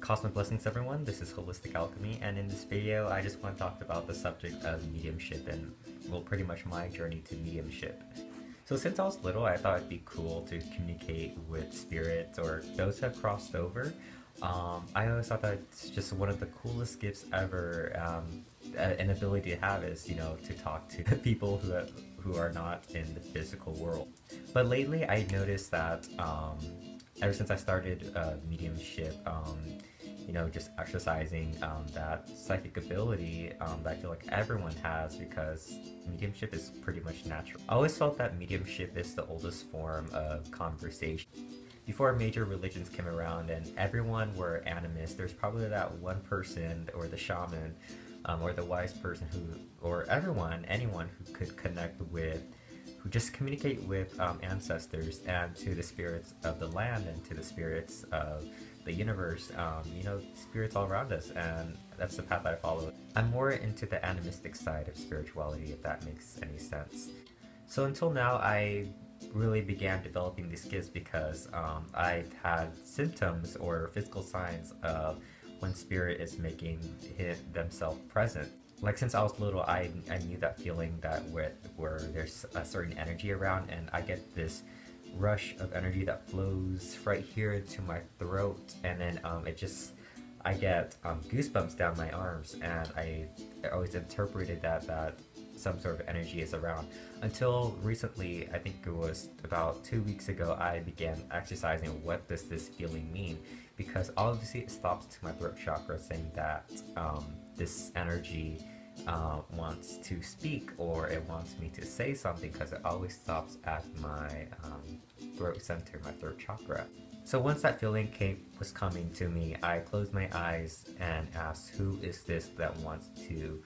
Cosmic blessings everyone, this is Holistic Alchemy, and in this video I just want to talk about the subject of mediumship and, well, pretty much my journey to mediumship. So since I was little, I thought it'd be cool to communicate with spirits or those who have crossed over. I always thought that it's just one of the coolest gifts ever. An ability to have is, you know, to talk to people who are not in the physical world. But lately I noticed that ever since I started mediumship, you know, just exercising that psychic ability that I feel like everyone has, because mediumship is pretty much natural. I always felt that mediumship is the oldest form of conversation. Before major religions came around and everyone were animists, there's probably that one person or the shaman or the wise person or anyone who could connect with, who just communicate with ancestors and to the spirits of the land and to the spirits of the universe, you know, spirits all around us, and that's the path that I follow. I'm more into the animistic side of spirituality, if that makes any sense. So until now, I really began developing these gifts because I've had symptoms or physical signs of when spirit is making themselves present. Like since I was little, I knew that feeling that where there's a certain energy around, and I get this rush of energy that flows right here into my throat, and then I get goosebumps down my arms, and I always interpreted that some sort of energy is around. Until recently, I think it was about 2 weeks ago, I began exercising what does this feeling mean, because obviously it stops to my throat chakra, saying that this energy wants to speak, or it wants me to say something, because it always stops at my throat center, my throat chakra. So once that feeling was coming to me, I closed my eyes and asked, who is this that wants to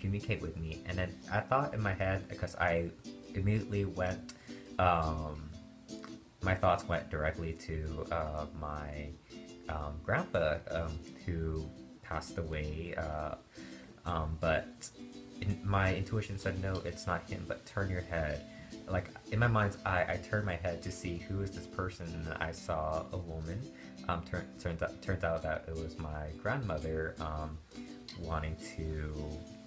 communicate with me? And then I thought in my head, because I immediately went, my thoughts went directly to my grandpa who passed away, but my intuition said, no, it's not him, but turn your head. Like in my mind's eye, I turned my head to see who is this person, and I saw a woman. Turns out that it was my grandmother, wanting to,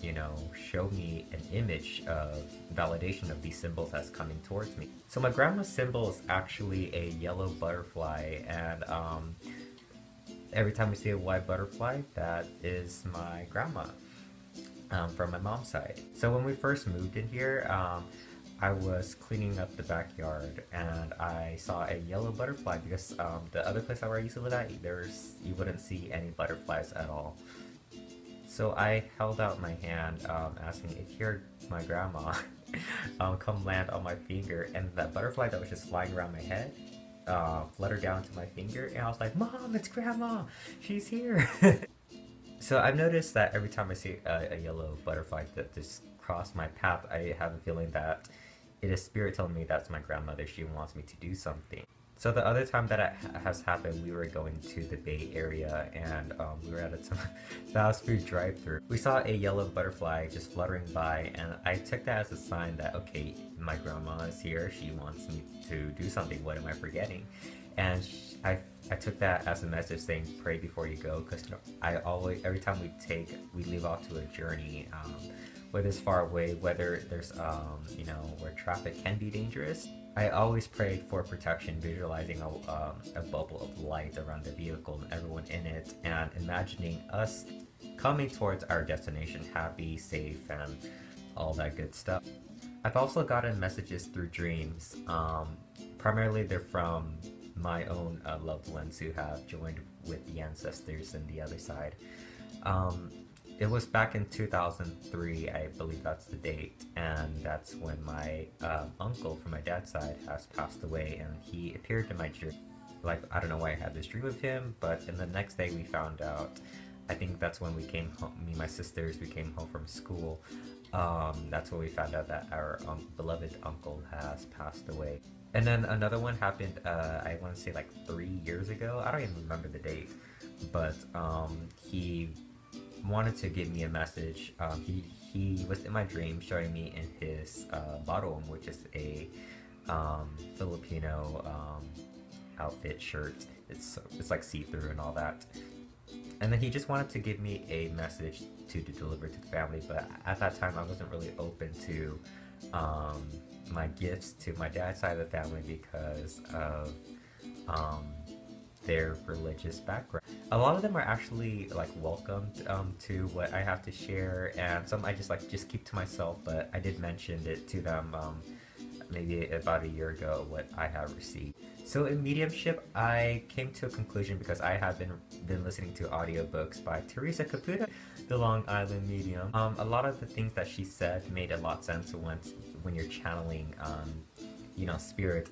you know, show me an image of validation of these symbols that's coming towards me. So my grandma's symbol is actually a yellow butterfly, and every time we see a white butterfly, that is my grandma, from my mom's side. So when we first moved in here, I was cleaning up the backyard and I saw a yellow butterfly, because the other place where I used to live at, you wouldn't see any butterflies at all. So I held out my hand, asking if you're my grandma, come land on my finger, and that butterfly that was just flying around my head fluttered down to my finger, and I was like, Mom, it's Grandma! She's here! So I've noticed that every time I see a yellow butterfly that just crossed my path, I have a feeling that it is spirit telling me that's my grandmother. She wants me to do something. So the other time that it has happened, we were going to the Bay Area, and we were at a fast food drive-thru. We saw a yellow butterfly just fluttering by, and I took that as a sign that, okay, my grandma is here. She wants me to do something. What am I forgetting? And I took that as a message saying, pray before you go, because, you know, every time we leave off to a journey, whether it's far away, whether there's, you know, where traffic can be dangerous, I always prayed for protection, visualizing a bubble of light around the vehicle and everyone in it, and imagining us coming towards our destination, happy, safe, and all that good stuff. I've also gotten messages through dreams. Primarily they're from my own loved ones who have joined with the ancestors in the other side. It was back in 2003, I believe that's the date, and that's when my uncle from my dad's side has passed away, and he appeared in my dream. Like, I don't know why I had this dream of him, but in the next day we found out, I think that's when we came home, me and my sisters, we came home from school. That's when we found out that our beloved uncle has passed away. And then another one happened, I want to say like 3 years ago. I don't even remember the date, but he wanted to give me a message. He was in my dream showing me in his bottom, which is a Filipino outfit shirt. It's like see-through and all that. And then he just wanted to give me a message to deliver to the family, but at that time I wasn't really open to my gifts to my dad's side of the family because of their religious background. A lot of them are actually like welcomed to what I have to share, and some I just keep to myself, but I did mention it to them maybe about a year ago what I have received. So in mediumship, I came to a conclusion because I have been listening to audiobooks by Teresa Caputo, the Long Island medium. A lot of the things that she said made a lot of sense when you're channeling, you know, spirit.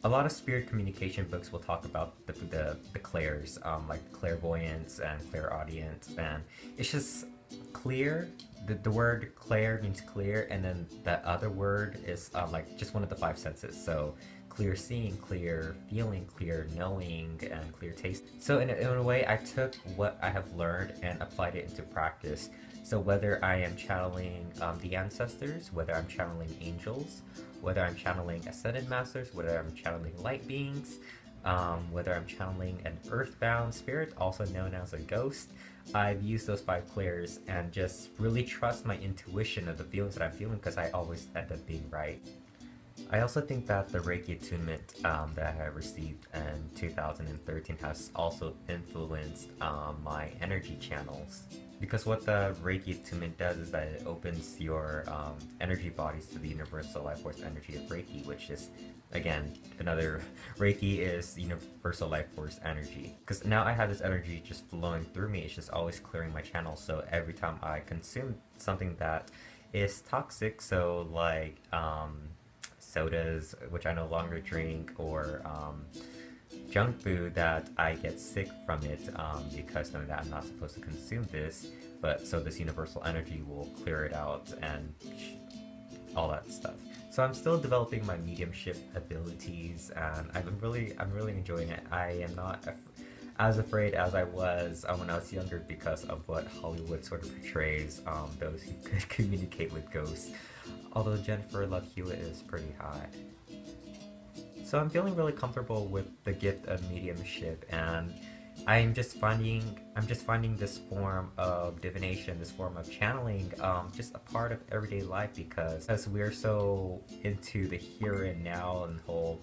A lot of spirit communication books will talk about the clairs, like clairvoyance and clairaudience, and it's just clear. The word clair means clear, and then the other word is like just one of the five senses. So clear seeing, clear feeling, clear knowing, and clear taste. So in a way, I took what I have learned and applied it into practice. So whether I am channeling the ancestors, whether I'm channeling angels, whether I'm channeling ascended masters, whether I'm channeling light beings, whether I'm channeling an earthbound spirit, also known as a ghost, I've used those five clairs and just really trust my intuition of the feelings that I'm feeling because I always end up being right. I also think that the Reiki attunement that I received in 2013 has also influenced my energy channels. Because what the Reiki attunement does is that it opens your energy bodies to the universal life force energy of Reiki, which is, again, another, Reiki is universal life force energy. Because now I have this energy just flowing through me, it's just always clearing my channel, so every time I consume something that is toxic, so like sodas, which I no longer drink, or junk food that I get sick from it because knowing that I'm not supposed to consume this, but so this universal energy will clear it out and all that stuff. So I'm still developing my mediumship abilities, and I'm really enjoying it. I am not as afraid as I was when I was younger because of what Hollywood sort of portrays those who could communicate with ghosts. Although Jennifer Love Hewitt is pretty hot. So I'm feeling really comfortable with the gift of mediumship, and I'm just finding this form of divination, this form of channeling, just a part of everyday life because as we're so into the here and now and whole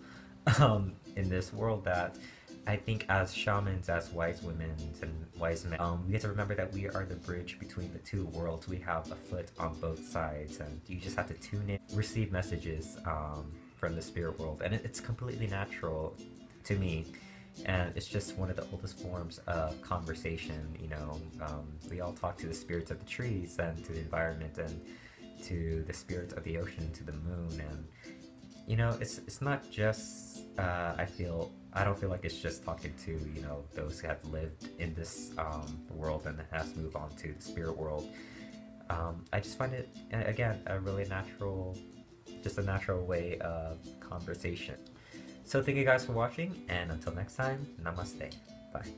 in this world that I think as shamans, as wise women and wise men, we have to remember that we are the bridge between the two worlds. We have a foot on both sides, and you just have to tune in, receive messages from the spirit world, and it's completely natural to me. And it's just one of the oldest forms of conversation, you know. We all talk to the spirits of the trees and to the environment and to the spirits of the ocean, to the moon, and you know, it's not just I don't feel like it's just talking to, you know, those who have lived in this world and has moved on to the spirit world. I just find it, again, a really natural, just a natural way of conversation. So thank you guys for watching, and until next time, namaste. Bye.